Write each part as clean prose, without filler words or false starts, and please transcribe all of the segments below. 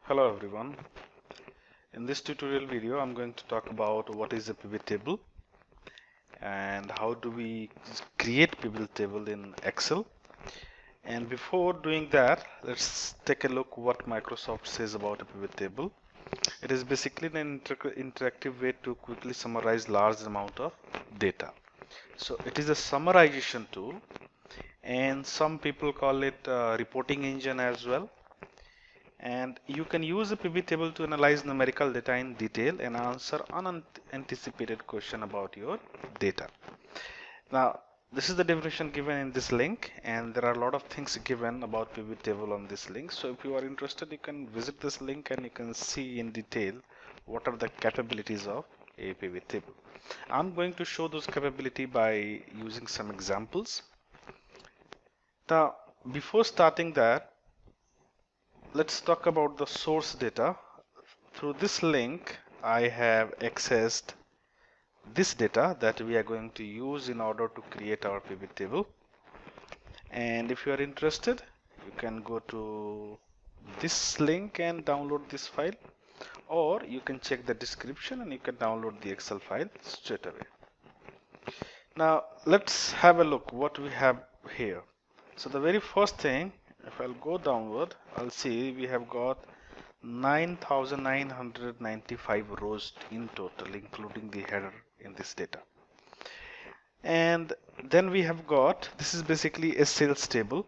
Hello everyone. In this tutorial video, I'm going to talk about what is a pivot table and how do we create pivot table in Excel. And before doing that, let's take a look what Microsoft says about a pivot table. It is basically an interactive way to quickly summarize large amount of data. So it is a summarization tool, and some people call it a reporting engine as well. And you can use a pivot table to analyze numerical data in detail and answer unanticipated question about your data. Now, this is the definition given in this link, and there are a lot of things given about pivot table on this link. So if you are interested, you can visit this link and you can see in detail what are the capabilities of a pivot table. I'm going to show those capabilities by using some examples. Now, before starting that, let's talk about the source data. Through this link, I have accessed this data that we are going to use in order to create our pivot table. And if you are interested, you can go to this link and download this file, or you can check the description and you can download the Excel file straight away. Now let's have a look what we have here. So the very first thing, if I'll go downward, I'll see we have got 9,995 rows in total, including the header in this data. And then we have got, this is basically a sales table,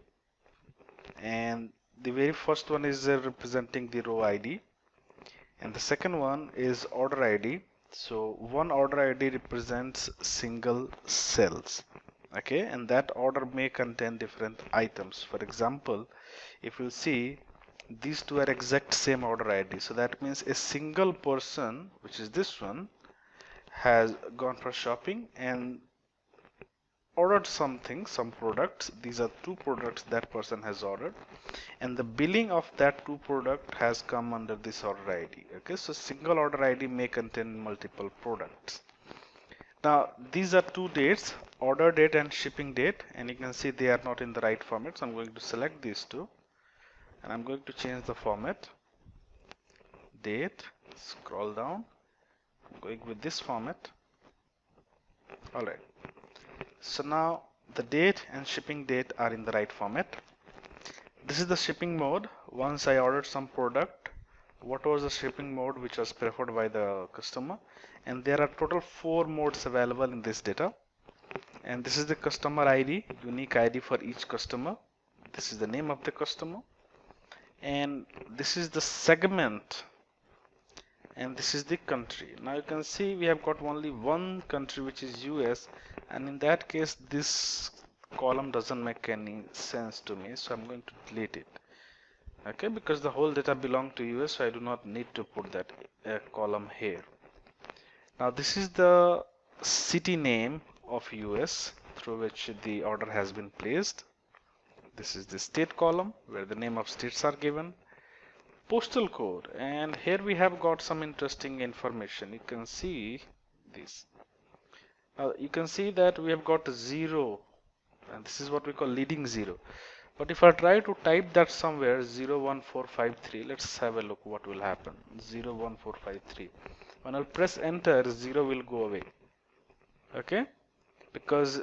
and the very first one is representing the row ID, and the second one is order ID. So one order ID represents single cells, okay, and that order may contain different items. For example, if you see, these two are exact same order ID, so that means a single person, which is this one, has gone for shopping and ordered something, some products. These are two products that person has ordered, and the billing of that two product has come under this order ID. Okay, so single order ID may contain multiple products. Now these are two dates, order date and shipping date, and you can see they are not in the right format, so I'm going to select these two and I'm going to change the format. Date, scroll down, I'm going with this format. Alright, so now the date and shipping date are in the right format. This is the shipping mode. Once I ordered some product, what was the shipping mode which was preferred by the customer, and there are total 4 modes available in this data. And this is the customer ID, unique ID for each customer. This is the name of the customer, and this is the segment, and this is the country. Now you can see we have got only one country, which is US, and in that case this column doesn't make any sense to me, so I'm going to delete it. Okay, because the whole data belong to US, so I do not need to put that column here. Now this is the city name of US through which the order has been placed. This is the state column where the name of states are given. Postal code, and here we have got some interesting information. You can see this. You can see that we have got 0, and this is what we call leading 0. But if I try to type that somewhere 01453, let's have a look what will happen. 01453. When I press enter, 0 will go away. Okay, because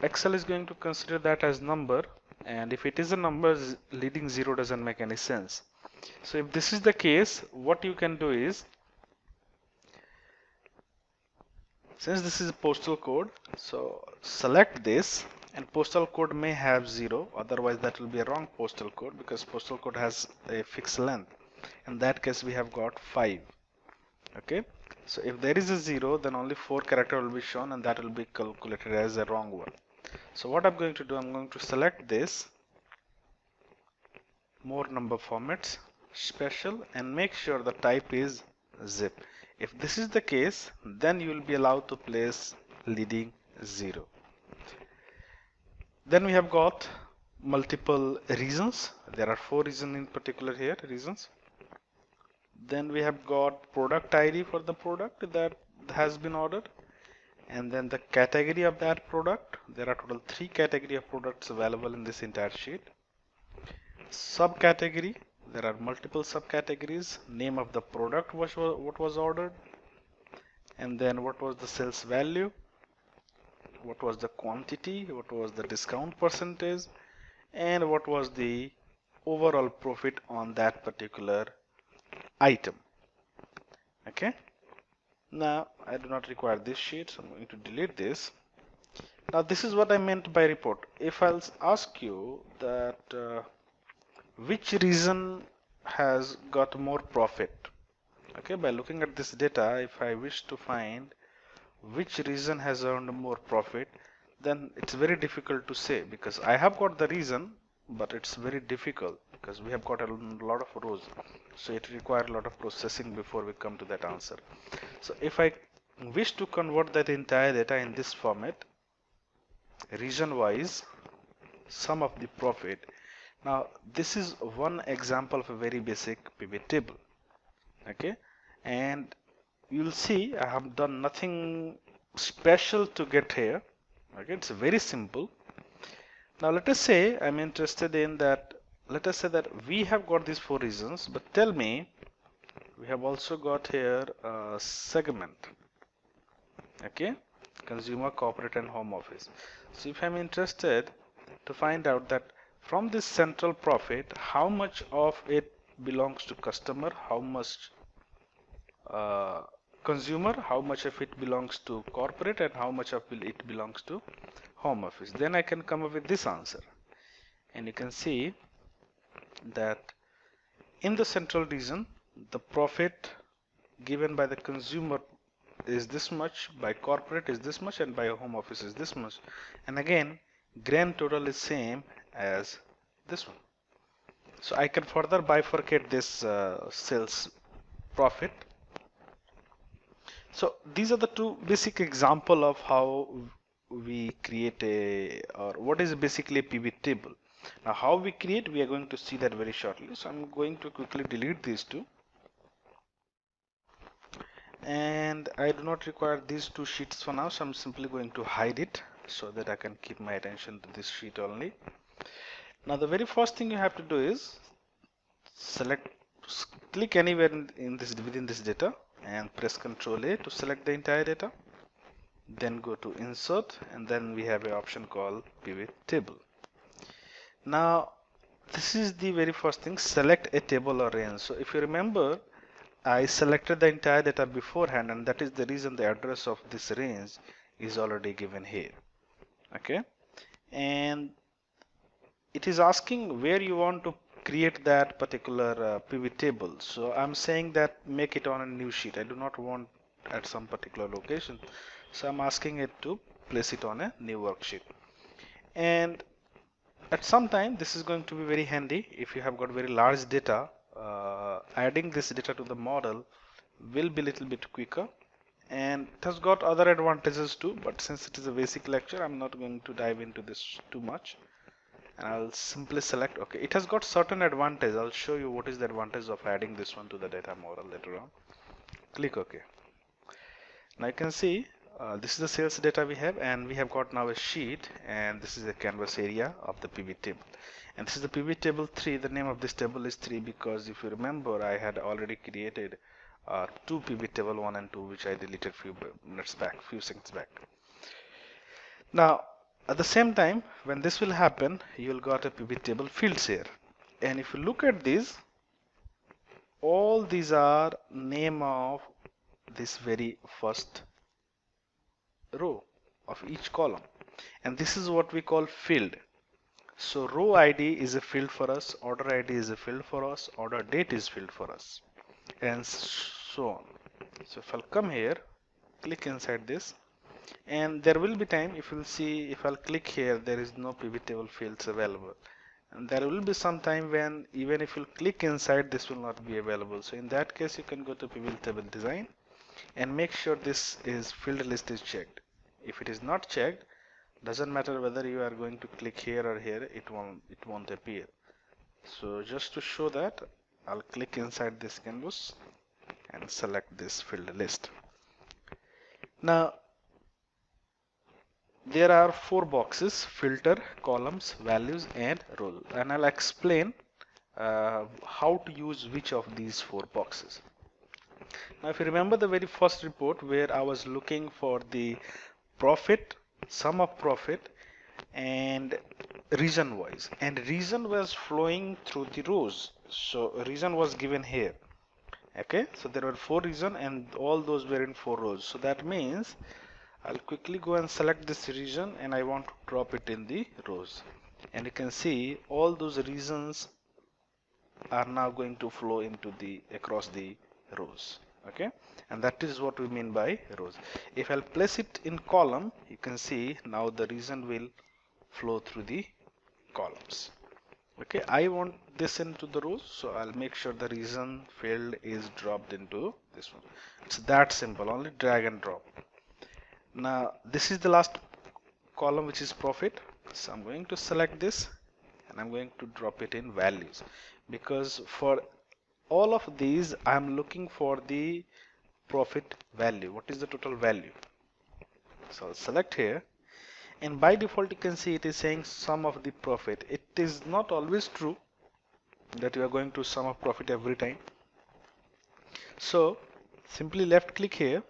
Excel is going to consider that as number, and if it is a number, leading 0 doesn't make any sense. So if this is the case, what you can do is, since this is a postal code, so select this, and postal code may have 0, otherwise that will be a wrong postal code, because postal code has a fixed length. In that case we have got 5. Okay, so if there is a 0, then only 4 character will be shown, and that will be calculated as a wrong one. So what I'm going to do, I'm going to select this, more number formats, special, and make sure the type is zip. If this is the case, then you will be allowed to place leading 0. Then we have got multiple reasons. There are 4 reasons in particular here, reasons. Then we have got product ID for the product that has been ordered, and then the category of that product. There are total 3 category of products available in this entire sheet. Subcategory, there are multiple subcategories. Name of the product was what was ordered, and then what was the sales value, what was the quantity, what was the discount percentage, and what was the overall profit on that particular item. Okay, now I do not require this sheet, so I'm going to delete this. Now this is what I meant by report. If I'll ask you that which region has got more profit, okay, by looking at this data, if I wish to find which region has earned more profit, then it's very difficult to say, because I have got the reason, but it's very difficult because we have got a lot of rows, so it requires a lot of processing before we come to that answer. So if I wish to convert that entire data in this format, region wise sum of the profit. Now this is one example of a very basic pivot table. Okay, and you'll see I have done nothing special to get here. Okay, it's very simple. Now let us say I'm interested in that. Let us say that we have got these four regions, but tell me, we have also got here a segment. Okay, consumer, corporate, and home office. So if I'm interested to find out that from this central profit, how much of it belongs to customer, how much consumer, how much of it belongs to corporate, and how much of it belongs to home office, then I can come up with this answer. And you can see that in the central region, the profit given by the consumer is this much, by corporate is this much, and by home office is this much. And again, grand total is same as this one. So I can further bifurcate this sales profit. So these are the two basic example of how we create a, or what is basically a pivot table. Now how we create, we are going to see that very shortly. So I'm going to quickly delete these two. And I do not require these two sheets for now, so I'm simply going to hide it so that I can keep my attention to this sheet only. Now the very first thing you have to do is select, click anywhere in this, within this data, and press Ctrl A to select the entire data. Then go to insert, and then we have an option called pivot table. Now this is the very first thing, select a table or range. So if you remember, I selected the entire data beforehand, and that is the reason the address of this range is already given here. Okay, and it is asking where you want to create that particular pivot table. So I'm saying that make it on a new sheet. I do not want at some particular location, so I'm asking it to place it on a new worksheet. And at some time this is going to be very handy if you have got very large data. Adding this data to the model will be a little bit quicker, and it has got other advantages too, but since it is a basic lecture, I'm not going to dive into this too much, and I'll simply select. Okay, it has got certain advantage. I'll show you what is the advantage of adding this one to the data model later on. Click OK. Now you can see this is the sales data we have, and we have got now a sheet, and this is the canvas area of the pivot table. And this is the pivot table 3. The name of this table is 3 because if you remember, I had already created two pivot table 1 and 2, which I deleted few seconds back. Now at the same time, when this will happen, you will got a pivot table fields here, and if you look at these, all these are name of this very first row of each column, and this is what we call field. So row ID is a field for us, order ID is a field for us, order date is field for us, and so on. So if I'll come here, click inside this, and there will be time, if you'll see, if I'll click here, there is no pivot table fields available, and there will be some time when even if you click inside, this will not be available. So in that case, you can go to pivot table design and make sure this is field list is checked. If it is not checked, doesn't matter whether you are going to click here or here, it won't appear. So just to show that, I'll click inside this canvas and select this field list. Now there are four boxes: filter, columns, values, and rows, and I'll explain how to use which of these four boxes. Now, if you remember the very first report where I was looking for the profit, sum of profit, and reason wise, and reason was flowing through the rows. So reason was given here. Okay, so there were four reasons and all those were in four rows. So that means I'll quickly go and select this region and I want to drop it in the rows. And you can see all those reasons are now going to flow into the across the rows. Okay, and that is what we mean by rows. If I'll place it in column, you can see now the reason will flow through the columns. Okay, I want this into the rows, so I'll make sure the reason field is dropped into this one. It's that simple, only drag and drop. Now this is the last column, which is profit, so I'm going to select this and I'm going to drop it in values, because for all of these I'm looking for the profit value. What is the total value? So I'll select here, and by default you can see it is saying sum of the profit. It is not always true that you are going to sum of profit every time. So simply left click here,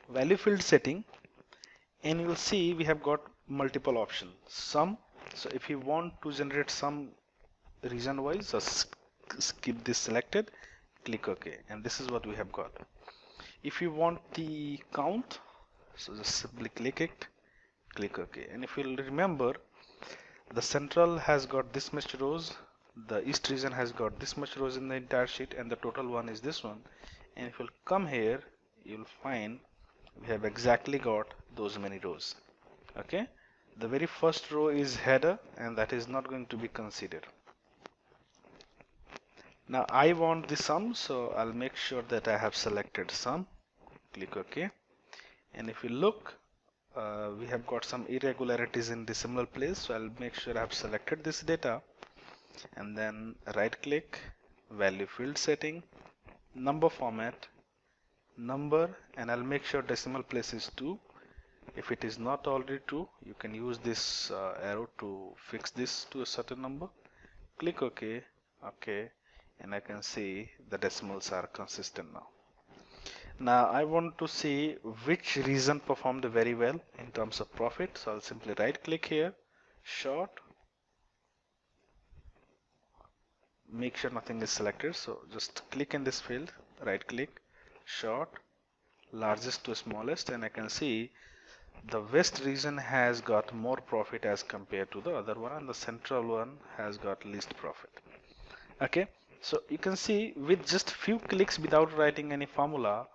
value field setting, and you'll see we have got multiple options. Sum, so if you want to generate sum reason wise, so skip this selected, click OK, and this is what we have got. If you want the count, so just simply click it, click OK. And if you'll remember, the central has got this much rows, the east region has got this much rows in the entire sheet, and the total one is this one. And if you'll come here, you'll find we have exactly got those many rows. Okay, the very first row is header, and that is not going to be considered. Now I want the sum, so I'll make sure that I have selected sum, click OK. And if you look, we have got some irregularities in decimal place, so I'll make sure I have selected this data, and then right click, value field setting, number format, number, and I'll make sure decimal place is 2. If it is not already true, you can use this arrow to fix this to a certain number. Click OK, OK, and I can see the decimals are consistent now. Now I want to see which region performed very well in terms of profit, so I'll simply right click here, sort, make sure nothing is selected, so just click in this field, right click, sort, largest to smallest, and I can see the west region has got more profit as compared to the other one, and the central one has got least profit. Okay, so you can see with just few clicks without writing any formula,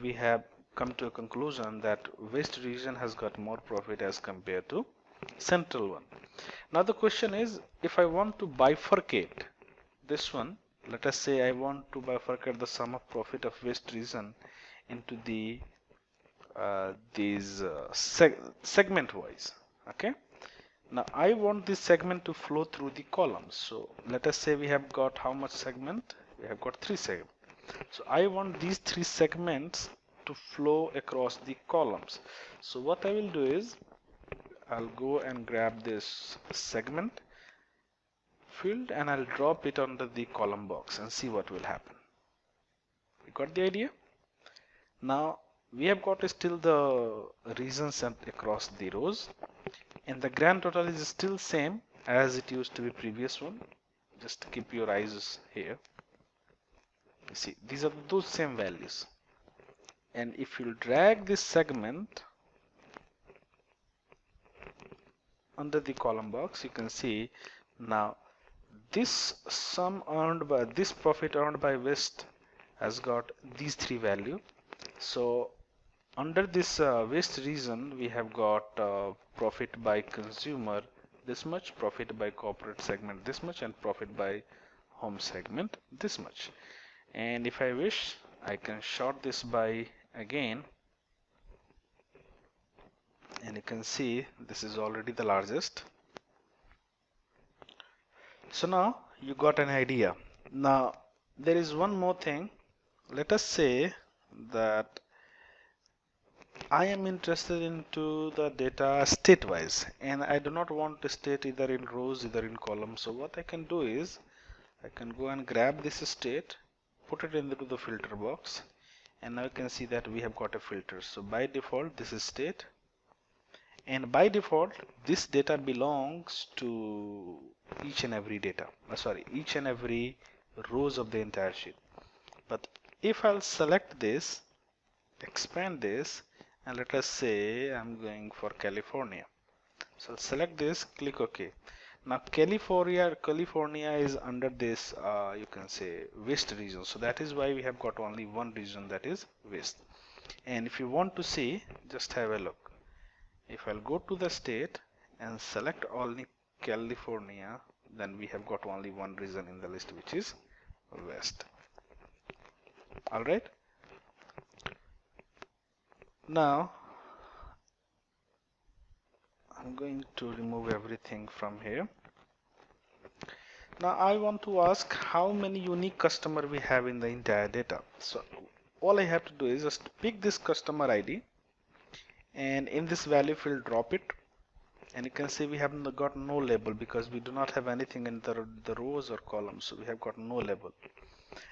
we have come to a conclusion that west region has got more profit as compared to central one. Now the question is, if I want to bifurcate this one, let us say I want to bifurcate the sum of profit of west region into the segment wise. Okay, now I want this segment to flow through the columns. So let us say we have got how much segment? We have got 3 segments. So I want these 3 segments to flow across the columns. So what I will do is I'll go and grab this segment field and I'll drop it under the column box and see what will happen. You got the idea? Now we have got still the regions across the rows, and the grand total is still same as it used to be previous one. Just keep your eyes here. You see, these are those same values, and if you drag this segment under the column box, you can see now this sum earned by this profit earned by west has got these 3 values. So under this waste region, we have got profit by consumer this much, profit by corporate segment this much, and profit by home segment this much. And if I wish, I can sort this by again, and you can see this is already the largest. So now you got an idea. Now there is one more thing. Let us say that I am interested into the data state-wise, and I do not want to state either in rows, either in columns. So what I can do is I can go and grab this state, put it into the filter box, and now you can see that we have got a filter. So by default this is state, and by default this data belongs to each and every each and every rows of the entire sheet. But if I'll select this, expand this, and let us say I'm going for California. So I'll select this, click OK. Now California is under this you can say west region, so that is why we have got only one region, that is west. And if you want to see, just have a look. If I'll go to the state and select only California, then we have got only one region in the list, which is west. Alright, now I'm going to remove everything from here. Now I want to ask how many unique customer we have in the entire data. So all I have to do is just pick this customer ID, and in this value field drop it, and you can see we have got no label because we do not have anything in the rows or columns, so we have got no label.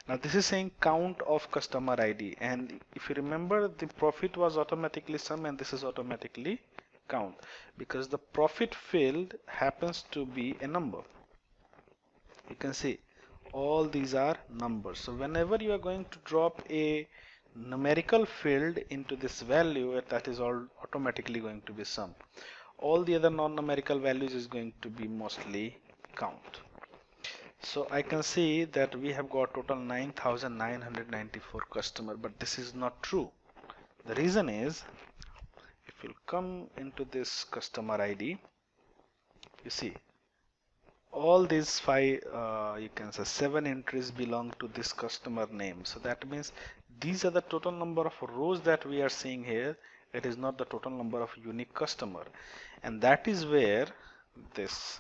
Now this is saying count of customer ID, and if you remember, the profit was automatically sum and this is automatically count, because the profit field happens to be a number. You can see all these are numbers, so whenever you are going to drop a numerical field into this value, that is all automatically going to be sum. All the other non-numerical values is going to be mostly count. So I can see that we have got total 9,994 customer, but this is not true. The reason is, if you come into this customer ID, you see all these you can say 7 entries belong to this customer name. So that means these are the total number of rows that we are seeing here. It is not the total number of unique customer, and that is where this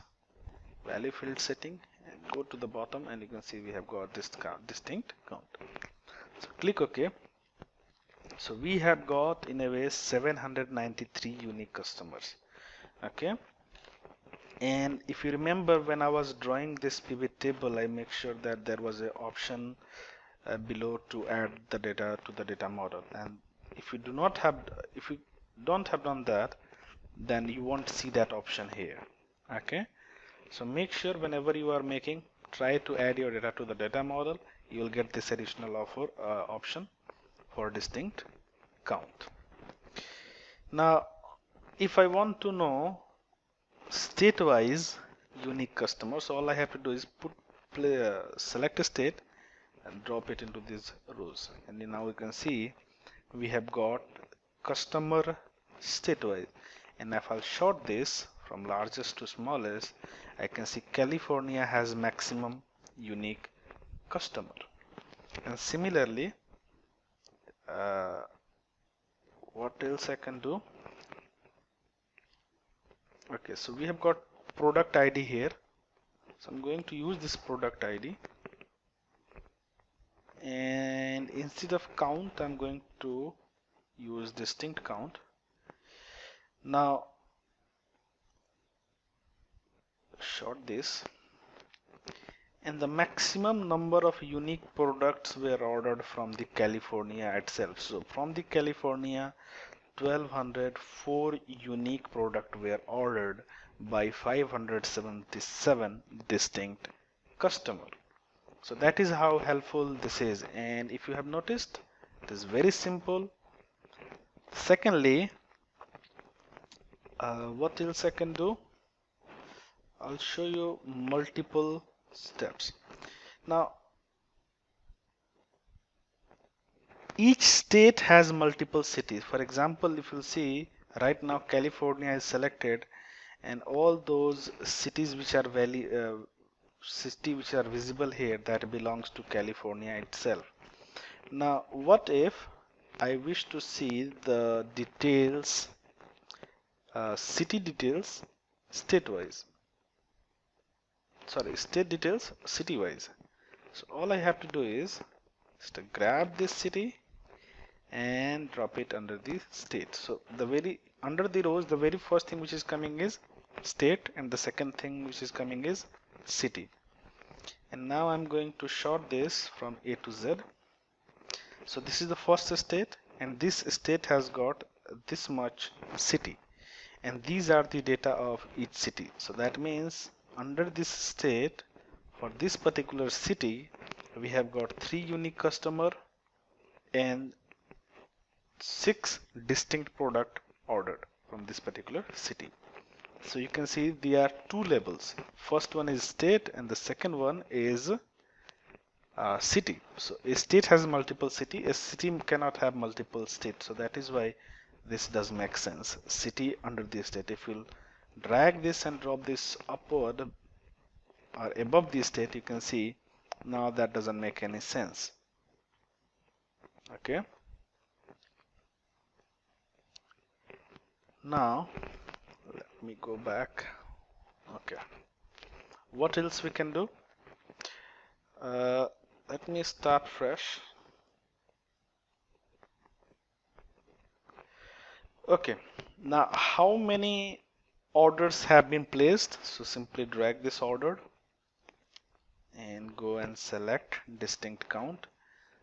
value field setting, and go to the bottom, and you can see we have got this distinct count. So click OK. So we have got in a way 793 unique customers. Okay, and if you remember, when I was drawing this pivot table, I make sure that there was an option below to add the data to the data model, and if you don't have done that, then you won't see that option here. Okay, so make sure whenever you are making, try to add your data to the data model. You will get this additional option for distinct count. Now if I want to know state-wise unique customers, all I have to do is select a state and drop it into these rows, and now you can see we have got customer state-wise. And if I'll sort this from largest to smallest, I can see California has maximum unique customer. And similarly, what else I can do? Okay, so we have got product ID here, so I'm going to use this product ID, and instead of count I'm going to use distinct count. Now short this, and the maximum number of unique products were ordered from the California itself. So from the California, 1204 unique products were ordered by 577 distinct customers. So that is how helpful this is, and if you have noticed, it is very simple. Secondly, what else I can do? I'll show you multiple steps. Now each state has multiple cities. For example, if you see right now California is selected, and all those cities which are visible here, that belongs to California itself. Now what if I wish to see the details, city details state details city wise? So all I have to do is just grab this city and drop it under the state. So under the rows, the very first thing which is coming is state, and the second thing which is coming is city. And now I'm going to sort this from A to Z. So this is the first state, and this state has got this much city, and these are the data of each city. So that means under this state, for this particular city, we have got 3 unique customer and 6 distinct product ordered from this particular city. So you can see there are 2 labels. First one is state and the second one is city. So a state has multiple city. A city cannot have multiple states. So that is why this does make sense. City under the state. If you'll drag this and drop this upward or above the state, you can see now that doesn't make any sense. Okay. Now let me go back. Okay. What else we can do? Let me start fresh. Okay, now how many orders have been placed? So simply drag this order and go and select distinct count.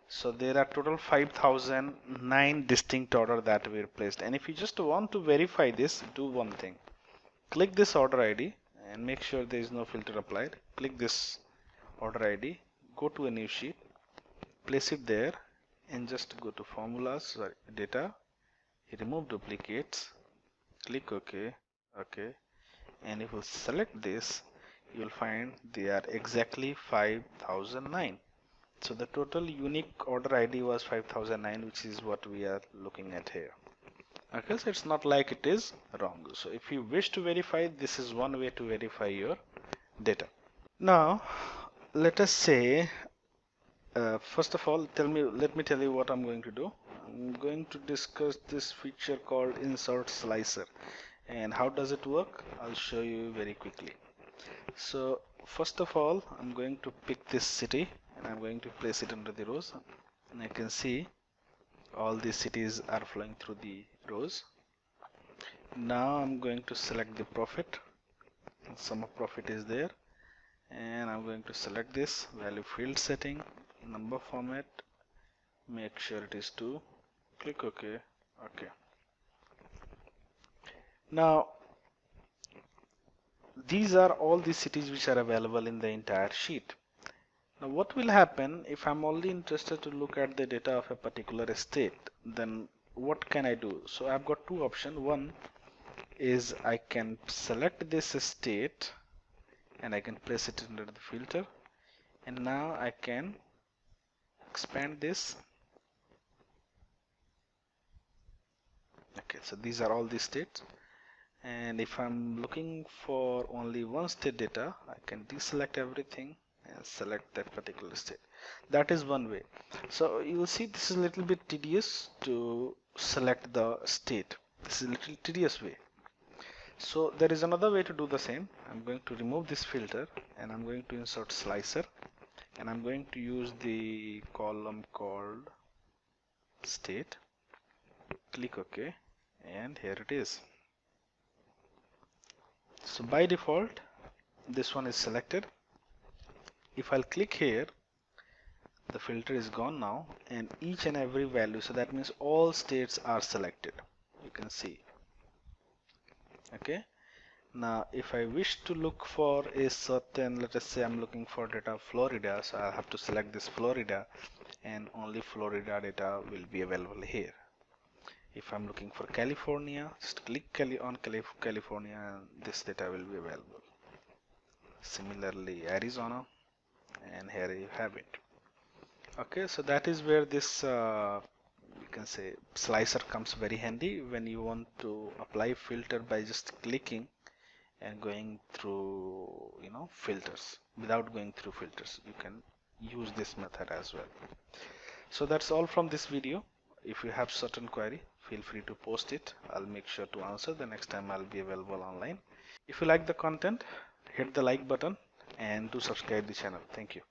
So there are total 5009 distinct order that were placed. And if you just want to verify this, do one thing. Click this order ID and make sure there is no filter applied. Click this order ID, go to a new sheet, place it there, and just go to formulas, sorry, data, remove duplicates, click OK, OK, and if you select this, you will find they are exactly 5009. So the total unique order ID was 5009, which is what we are looking at here. Okay, so it's not like it is wrong. So if you wish to verify, this is one way to verify your data. Now, let us say, first of all, let me tell you what I'm going to do. I'm going to discuss this feature called insert slicer. And how does it work? I'll show you very quickly. So first of all, I'm going to pick this city and I'm going to place it under the rows. And you can see all these cities are flowing through the rows. Now I'm going to select the profit. Sum of profit is there. And I'm going to select this value field setting, number format, make sure it is 2, click OK, OK. Now these are all the cities which are available in the entire sheet. Now what will happen if I'm only interested to look at the data of a particular state, then what can I do? So I've got two options. One is I can select this state and I can place it under the filter, and now I can expand this. Okay, so these are all the states, and if I'm looking for only one state data, I can deselect everything and select that particular state. That is one way. So you will see this is a little bit tedious to select the state. This is a little tedious way. So there is another way to do the same. I'm going to remove this filter and I'm going to insert slicer, and I'm going to use the column called state. Click OK, and here it is. So by default this one is selected. If I'll click here, the filter is gone now, and each and every value, so that means all states are selected, you can see. Okay, now if I wish to look for a certain, let us say I'm looking for data of Florida, so I have to select this Florida, and only Florida data will be available here. If I'm looking for California, just click on California and this data will be available. Similarly Arizona, and here you have it. Okay, so that is where this you can say slicer comes very handy when you want to apply filter by just clicking and going through filters. Without going through filters, you can use this method as well. So that's all from this video. If you have certain query, feel free to post it. I'll make sure to answer the next time I'll be available online. If you like the content, hit the like button and do subscribe the channel. Thank you.